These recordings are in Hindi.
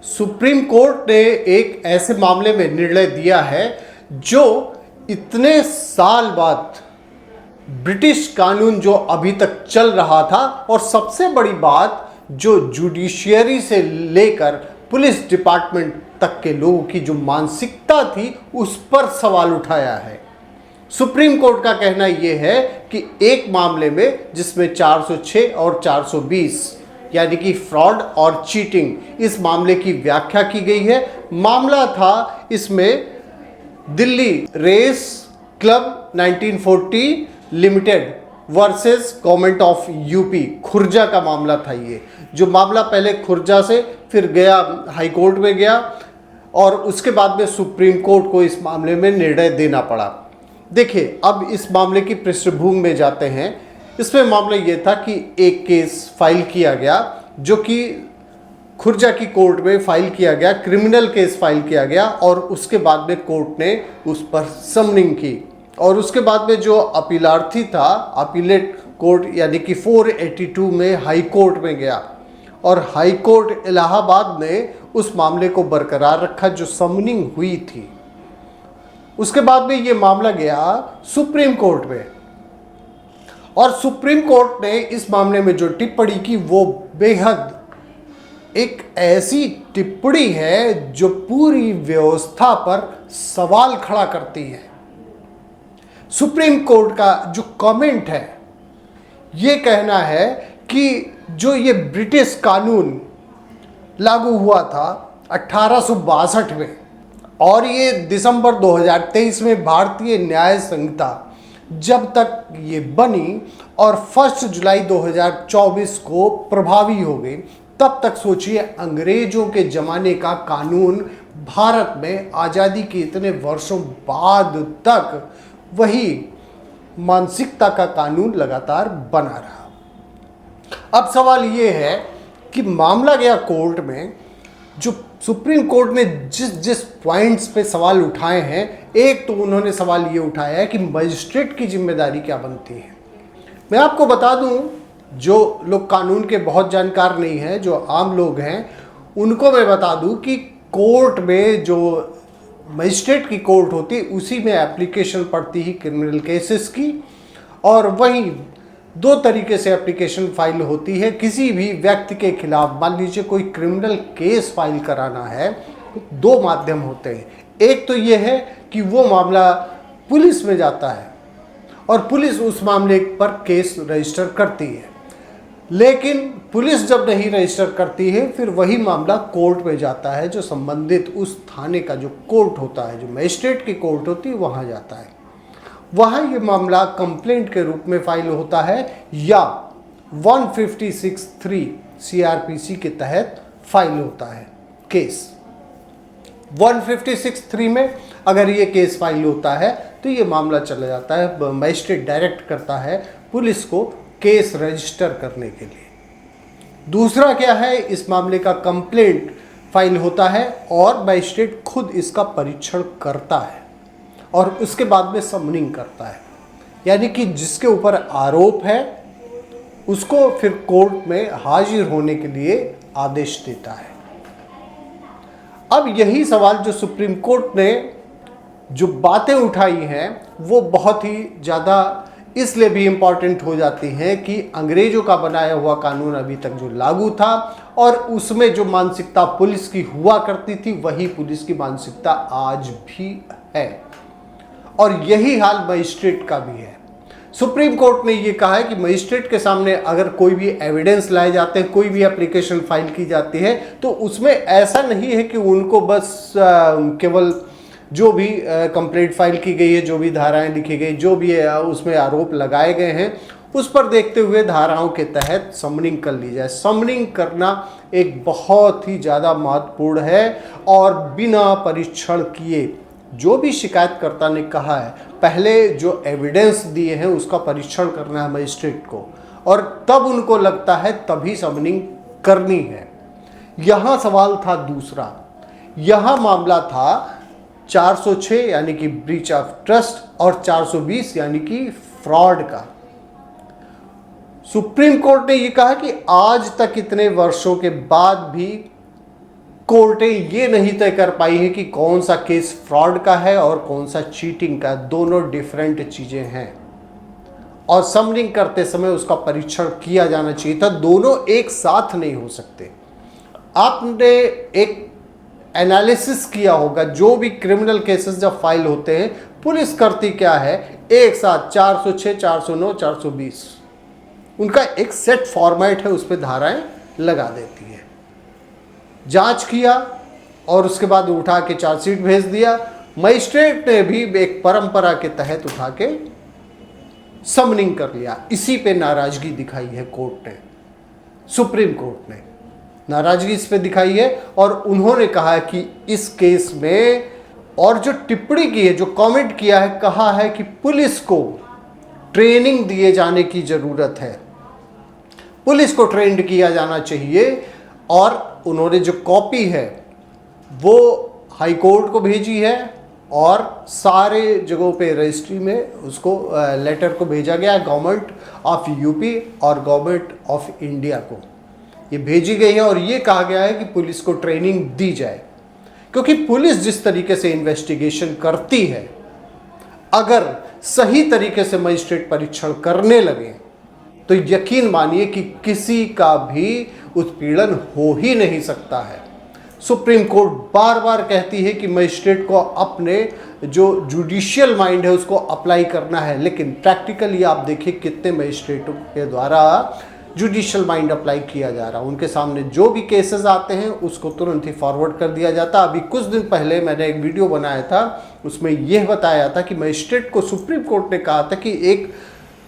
सुप्रीम कोर्ट ने एक ऐसे मामले में निर्णय दिया है जो इतने साल बाद ब्रिटिश कानून जो अभी तक चल रहा था और सबसे बड़ी बात जो जुडिशियरी से लेकर पुलिस डिपार्टमेंट तक के लोगों की जो मानसिकता थी उस पर सवाल उठाया है। सुप्रीम कोर्ट का कहना यह है कि एक मामले में जिसमें 406 और 420 यानी कि फ्रॉड और चीटिंग इस मामले की व्याख्या की गई है। मामला था इसमें Delhi race club 1940 limited versus government of UP, Khurja का मामला था। ये जो मामला पहले खुर्जा से फिर गया हाई कोर्ट में गया और उसके बाद में सुप्रीम कोर्ट को इस मामले में निर्णय देना पड़ा। देखिए, अब इस मामले की पृष्ठभूमि में जाते हैं। इसमें मामला ये था कि एक केस फाइल किया गया जो कि खुर्जा की कोर्ट में फाइल किया गया, क्रिमिनल केस फाइल किया गया और उसके बाद में कोर्ट ने उस पर समनिंग की और उसके बाद में जो अपीलार्थी था अपीलेट कोर्ट यानी कि 482 में हाई कोर्ट में गया और हाई कोर्ट इलाहाबाद ने उस मामले को बरकरार रखा जो समनिंग हुई थी। उसके बाद में ये मामला गया सुप्रीम कोर्ट में और सुप्रीम कोर्ट ने इस मामले में जो टिप्पणी की वो बेहद एक ऐसी टिप्पणी है जो पूरी व्यवस्था पर सवाल खड़ा करती है। सुप्रीम कोर्ट का जो कमेंट है ये कहना है कि जो ये ब्रिटिश कानून लागू हुआ था 1862 में और ये दिसंबर 2023 में भारतीय न्याय संहिता जब तक ये बनी और 1 जुलाई 2024 को प्रभावी हो गई, तब तक सोचिए अंग्रेजों के ज़माने का कानून भारत में आज़ादी के इतने वर्षों बाद तक वही मानसिकता का कानून लगातार बना रहा। अब सवाल ये है कि मामला गया कोर्ट में, जो सुप्रीम कोर्ट ने जिस जिस पॉइंट्स पे सवाल उठाए हैं, एक तो उन्होंने सवाल ये उठाया है कि मजिस्ट्रेट की जिम्मेदारी क्या बनती है। मैं आपको बता दूं, जो लोग कानून के बहुत जानकार नहीं हैं, जो आम लोग हैं, उनको मैं बता दूं कि कोर्ट में जो मजिस्ट्रेट की कोर्ट होती उसी में एप्लीकेशन पड़ती ही क्रिमिनल केसेस की और वहीं दो तरीके से एप्लीकेशन फाइल होती है। किसी भी व्यक्ति के खिलाफ मान लीजिए कोई क्रिमिनल केस फाइल कराना है, दो माध्यम होते हैं। एक तो ये है कि वो मामला पुलिस में जाता है और पुलिस उस मामले पर केस रजिस्टर करती है, लेकिन पुलिस जब नहीं रजिस्टर करती है फिर वही मामला कोर्ट में जाता है, जो संबंधित उस थाने का जो कोर्ट होता है, जो मजिस्ट्रेट की कोर्ट होती है, वहाँ जाता है। वहाँ ये मामला कंप्लेंट के रूप में फाइल होता है या 156(3) CRPC के तहत फाइल होता है केस। 156(3) में अगर ये केस फाइल होता है तो ये मामला चला जाता है, मजिस्ट्रेट डायरेक्ट करता है पुलिस को केस रजिस्टर करने के लिए। दूसरा क्या है, इस मामले का कंप्लेंट फाइल होता है और मजिस्ट्रेट खुद इसका परीक्षण करता है और उसके बाद में समनिंग करता है, यानी कि जिसके ऊपर आरोप है उसको फिर कोर्ट में हाजिर होने के लिए आदेश देता है। अब यही सवाल जो सुप्रीम कोर्ट ने जो बातें उठाई हैं वो बहुत ही ज़्यादा इसलिए भी इम्पॉर्टेंट हो जाती हैं कि अंग्रेज़ों का बनाया हुआ कानून अभी तक जो लागू था और उसमें जो मानसिकता पुलिस की हुआ करती थी वही पुलिस की मानसिकता आज भी है और यही हाल मजिस्ट्रेट का भी है। सुप्रीम कोर्ट ने ये कहा है कि मजिस्ट्रेट के सामने अगर कोई भी एविडेंस लाए जाते हैं, कोई भी एप्लीकेशन फाइल की जाती है, तो उसमें ऐसा नहीं है कि उनको बस केवल जो भी कंप्लेंट फाइल की गई है, जो भी धाराएं लिखी गई, जो भी उसमें आरोप लगाए गए हैं, उस पर देखते हुए धाराओं के तहत समनिंग कर ली जाए। समनिंग करना एक बहुत ही ज़्यादा महत्वपूर्ण है और बिना परीक्षण किए, जो भी शिकायतकर्ता ने कहा है, पहले जो एविडेंस दिए हैं उसका परीक्षण करना है मजिस्ट्रेट को और तब उनको लगता है तभी समनिंग करनी है। यहाँ सवाल था दूसरा, यहाँ मामला था 406 यानी कि ब्रीच ऑफ ट्रस्ट और 420 यानी कि फ्रॉड का। सुप्रीम कोर्ट ने यह कहा कि आज तक इतने वर्षों के बाद भी कोर्टें ये नहीं तय कर पाई है कि कौन सा केस फ्रॉड का है और कौन सा चीटिंग का, दोनों डिफरेंट चीजें हैं और समनिंग करते समय उसका परीक्षण किया जाना चाहिए था। दोनों एक साथ नहीं हो सकते। आपने एक एनालिसिस किया होगा, जो भी क्रिमिनल केसेस जब फाइल होते हैं पुलिस करती क्या है, एक साथ 406, 409, 420 उनका एक सेट फॉर्मेट है, उस पर धाराएं लगा देती है। जांच किया और उसके बाद उठा के चार्जशीट भेज दिया। मजिस्ट्रेट ने भी एक परंपरा के तहत उठा के समनिंग कर लिया। इसी पे नाराजगी दिखाई है कोर्ट ने, सुप्रीम कोर्ट ने नाराजगी इस पे दिखाई है और उन्होंने कहा कि इस केस में, और जो टिप्पणी की है, जो कमेंट किया है, कहा है कि पुलिस को ट्रेनिंग दिए जाने की जरूरत है, पुलिस को ट्रेंड किया जाना चाहिए। और उन्होंने जो कॉपी है वो हाई कोर्ट को भेजी है और सारे जगहों पे रजिस्ट्री में उसको लेटर को भेजा गया है, गवर्नमेंट ऑफ यूपी और गवर्नमेंट ऑफ इंडिया को ये भेजी गई है। और ये कहा गया है कि पुलिस को ट्रेनिंग दी जाए, क्योंकि पुलिस जिस तरीके से इन्वेस्टिगेशन करती है, अगर सही तरीके से मजिस्ट्रेट परीक्षण करने लगे तो यकीन मानिए कि किसी का भी उत्पीड़न हो ही नहीं सकता है। सुप्रीम कोर्ट बार बार कहती है कि मजिस्ट्रेट को अपने जो जुडिशियल माइंड है उसको अप्लाई करना है, लेकिन प्रैक्टिकली आप देखिए कितने मजिस्ट्रेटों के द्वारा जुडिशियल माइंड अप्लाई किया जा रहा है। उनके सामने जो भी केसेस आते हैं उसको तुरंत ही फॉरवर्ड कर दिया जाता। अभी कुछ दिन पहले मैंने एक वीडियो बनाया था, उसमें यह बताया था कि मजिस्ट्रेट को सुप्रीम कोर्ट ने कहा था कि एक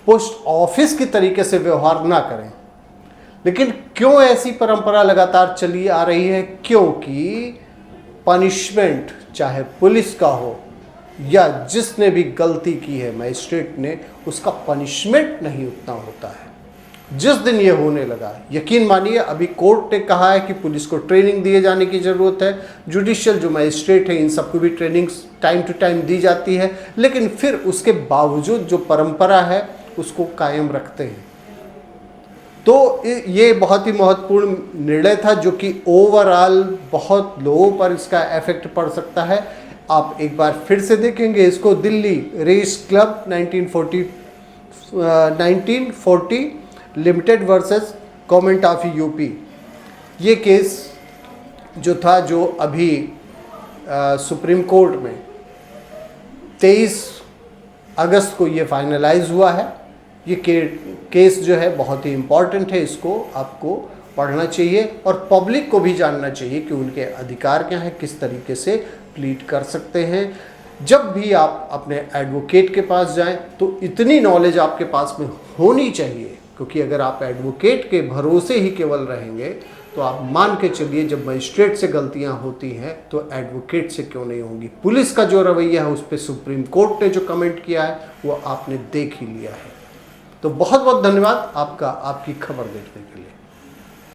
पोस्ट ऑफिस की तरीके से व्यवहार ना करें। लेकिन क्यों ऐसी परंपरा लगातार चली आ रही है? क्योंकि पनिशमेंट चाहे पुलिस का हो या जिसने भी गलती की है मजिस्ट्रेट ने, उसका पनिशमेंट नहीं उतना होता है। जिस दिन ये होने लगा, यकीन मानिए, अभी कोर्ट ने कहा है कि पुलिस को ट्रेनिंग दिए जाने की ज़रूरत है, जुडिशियल जो मजिस्ट्रेट है इन सबको भी ट्रेनिंग टाइम टू टाइम दी जाती है, लेकिन फिर उसके बावजूद जो परंपरा है उसको कायम रखते हैं। तो ये बहुत ही महत्वपूर्ण निर्णय था जो कि ओवरऑल बहुत लोगों पर इसका इफेक्ट पड़ सकता है। आप एक बार फिर से देखेंगे इसको, Delhi race club 1940 limited versus government of UP, ये केस जो था, जो अभी सुप्रीम कोर्ट में 23 अगस्त को ये फाइनलाइज हुआ है। ये केस जो है बहुत ही इम्पॉर्टेंट है, इसको आपको पढ़ना चाहिए और पब्लिक को भी जानना चाहिए कि उनके अधिकार क्या हैं, किस तरीके से प्लीड कर सकते हैं। जब भी आप अपने एडवोकेट के पास जाएं तो इतनी नॉलेज आपके पास में होनी चाहिए, क्योंकि अगर आप एडवोकेट के भरोसे ही केवल रहेंगे तो आप मान के चलिए जब मजिस्ट्रेट से गलतियां होती हैं तो एडवोकेट से क्यों नहीं होंगी। पुलिस का जो रवैया है उस पर सुप्रीम कोर्ट ने जो कमेंट किया है वो आपने देख ही लिया है। तो बहुत बहुत धन्यवाद आपका, आपकी खबर देखने के लिए।